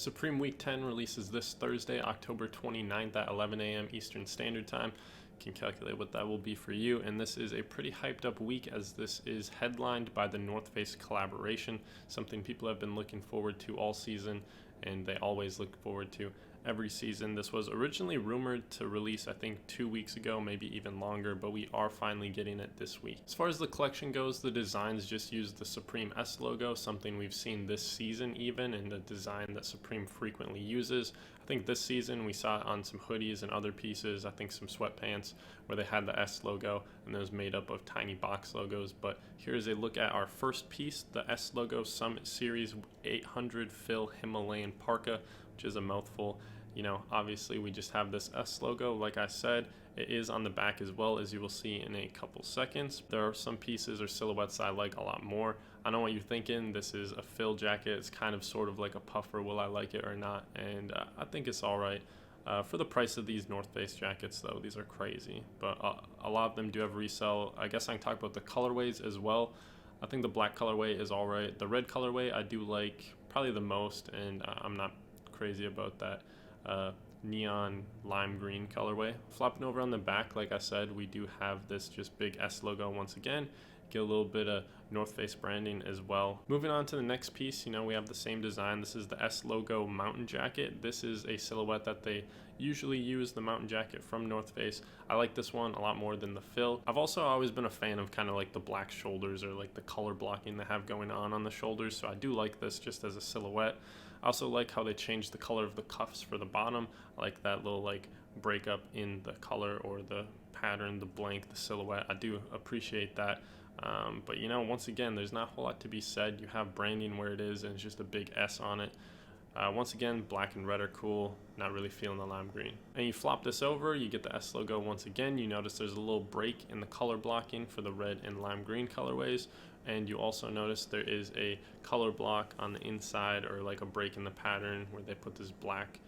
Supreme Week 10 releases this Thursday, October 29th at 11 a.m. Eastern Standard Time. You can calculate what that will be for you. And this is a pretty hyped up week as this is headlined by the North Face collaboration, something people have been looking forward to all season and they always look forward to every season. This was originally rumored to release, I think, 2 weeks ago, maybe even longer, but we are finally getting it this week. As far as the collection goes, the designs just use the Supreme S logo, something we've seen this season even, and the design that Supreme frequently uses. I think this season we saw it on some hoodies and other pieces, I think some sweatpants where they had the S logo and it was made up of tiny box logos. But here's a look at our first piece, the S logo Summit Series 800 Fill Himalayan Parka, which is a mouthful. You know, obviously we just have this S logo. Like I said, it is on the back as well, as you will see in a couple seconds. There are some pieces or silhouettes I like a lot more. I know what you're thinking. This is a fill jacket. It's kind of sort of like a puffer. Will I like it or not? And I think it's all right. For the price of these North Face jackets, though, these are crazy. But a lot of them do have resell. I guess I can talk about the colorways as well. I think the black colorway is all right. The red colorway I do like probably the most, and I'm not crazy about that neon lime green colorway. Flopping over on the back, like I said, we do have this just big S logo once again. Get a little bit of North Face branding as well. Moving on to the next piece, you know, we have the same design. This is the S logo mountain jacket. This is a silhouette that they usually use, the mountain jacket from North Face. I like this one a lot more than the fill. I've also always been a fan of kind of like the black shoulders or like the color blocking they have going on the shoulders, so I do like this just as a silhouette. I also like how they changed the color of the cuffs for the bottom. I like that little like breakup in the color or the pattern, the blank, the silhouette. I do appreciate that. But you know, once again, there's not a whole lot to be said. You have branding where it is and it's just a big S on it. Once again, black and red are cool. Not really feeling the lime green. And you flop this over, you get the S logo once again. You notice there's a little break in the color blocking for the red and lime green colorways. And you also notice there is a color block on the inside, or like a break in the pattern where they put this black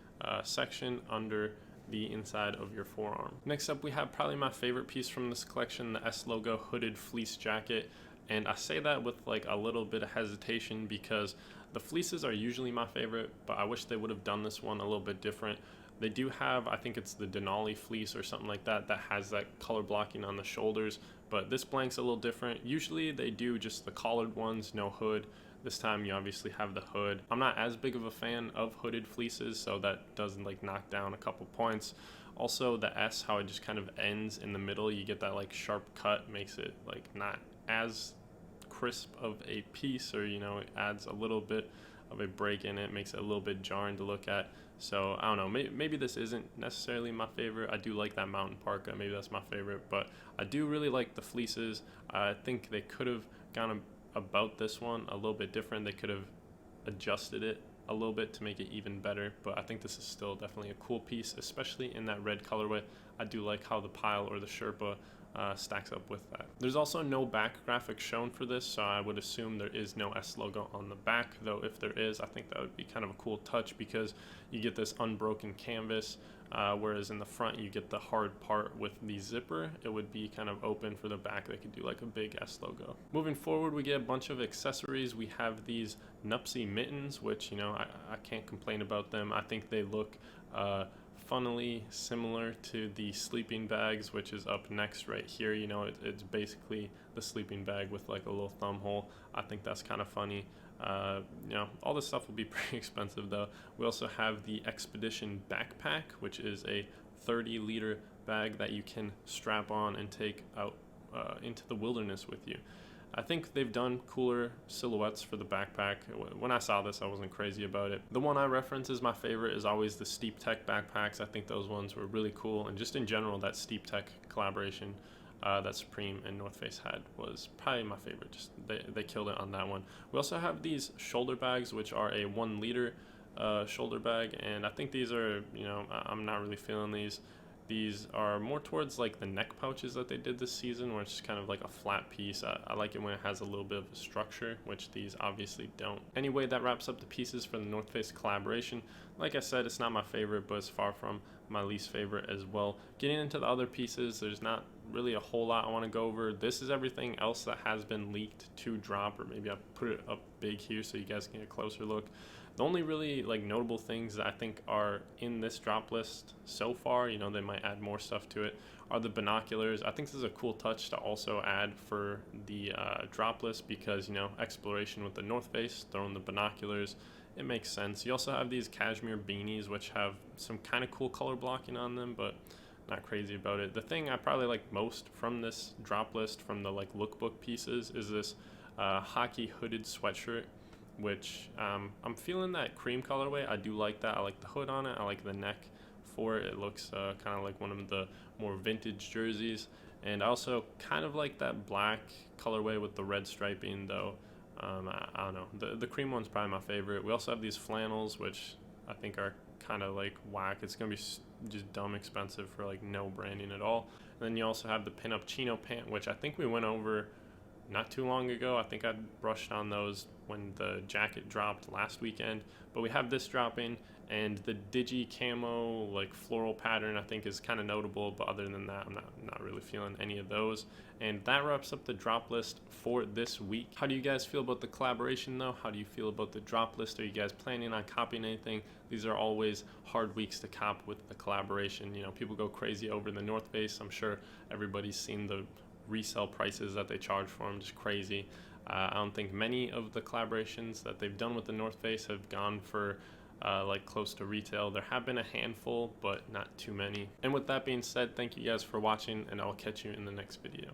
section under the inside of your forearm. Next up, we have probably my favorite piece from this collection, the S logo hooded fleece jacket. And I say that with like a little bit of hesitation because the fleeces are usually my favorite, but I wish they would have done this one a little bit different. They do have, I think it's the Denali fleece or something like that, that has that color blocking on the shoulders, but this blank's a little different. Usually they do just the collared ones, no hood. This time you obviously have the hood. I'm not as big of a fan of hooded fleeces, so that doesn't like knock down a couple points. Also the S, how it just kind of ends in the middle, you get that like sharp cut, makes it like not as crisp of a piece, or you know, it adds a little bit of a break in it, makes it a little bit jarring to look at. So I don't know, maybe this isn't necessarily my favorite. I do like that mountain parka, maybe that's my favorite, but I do really like the fleeces. I think they could have gone about this one a little bit different. They could have adjusted it a little bit to make it even better, but I think this is still definitely a cool piece, especially in that red colorway. I do like how the pile or the Sherpa stacks up with that. There's also no back graphic shown for this, so I would assume there is no S logo on the back, though if there is, I think that would be kind of a cool touch because you get this unbroken canvas, whereas in the front you get the hard part with the zipper. It would be kind of open. For the back they could do like a big S logo. Moving forward, we get a bunch of accessories. We have these Nupsy mittens, which, you know, I can't complain about them. I think they look funnily similar to the sleeping bags, which is up next right here. You know, it's basically the sleeping bag with like a little thumb hole. I think that's kind of funny. You know, all this stuff will be pretty expensive though. We also have the Expedition backpack, which is a 30-liter bag that you can strap on and take out into the wilderness with you. I think they've done cooler silhouettes for the backpack. When I saw this, I wasn't crazy about it. The one I reference as my favorite is always the Steep Tech backpacks. I think those ones were really cool, and just in general, that Steep Tech collaboration that Supreme and North Face had was probably my favorite. Just they killed it on that one. We also have these shoulder bags, which are a 1 liter shoulder bag, and I think these are, you know, I'm not really feeling these. These are more towards like the neck pouches that they did this season, where it's just kind of like a flat piece. I like it when it has a little bit of a structure, which these obviously don't. Anyway, that wraps up the pieces for the North Face collaboration. Like I said, it's not my favorite, but it's far from my least favorite as well. Getting into the other pieces, there's not really a whole lot I want to go over. This is everything else that has been leaked to drop, or maybe I'll put it up big here so you guys can get a closer look. The only really like notable things that I think are in this drop list so far, you know, they might add more stuff to it, are the binoculars. I think this is a cool touch to also add for the drop list because, you know, exploration with the North Face, throwing the binoculars, it makes sense. You also have these cashmere beanies, which have some kind of cool color blocking on them, but not crazy about it. The thing I probably like most from this drop list, from the like lookbook pieces, is this hockey hooded sweatshirt, which I'm feeling that cream colorway. I do like that. I like the hood on it. I like the neck for it. It looks kind of like one of the more vintage jerseys. And I also kind of like that black colorway with the red striping, though. I don't know. The cream one's probably my favorite. We also have these flannels, which I think are kind of like whack. It's going to be just dumb expensive for like no branding at all. And then you also have the pinup chino pant, which I think we went over not too long ago. I think I brushed on those when the jacket dropped last weekend, but we have this dropping, and the digi camo like floral pattern I think is kind of notable, but other than that I'm not really feeling any of those. And that wraps up the drop list for this week. How do you guys feel about the collaboration though? How do you feel about the drop list? Are you guys planning on copying anything? These are always hard weeks to cop with the collaboration. You know, people go crazy over the North Face. I'm sure everybody's seen the resale prices that they charge for them, just crazy. I don't think many of the collaborations that they've done with the North Face have gone for like close to retail. There have been a handful, but not too many. And with that being said, thank you guys for watching, and I'll catch you in the next video.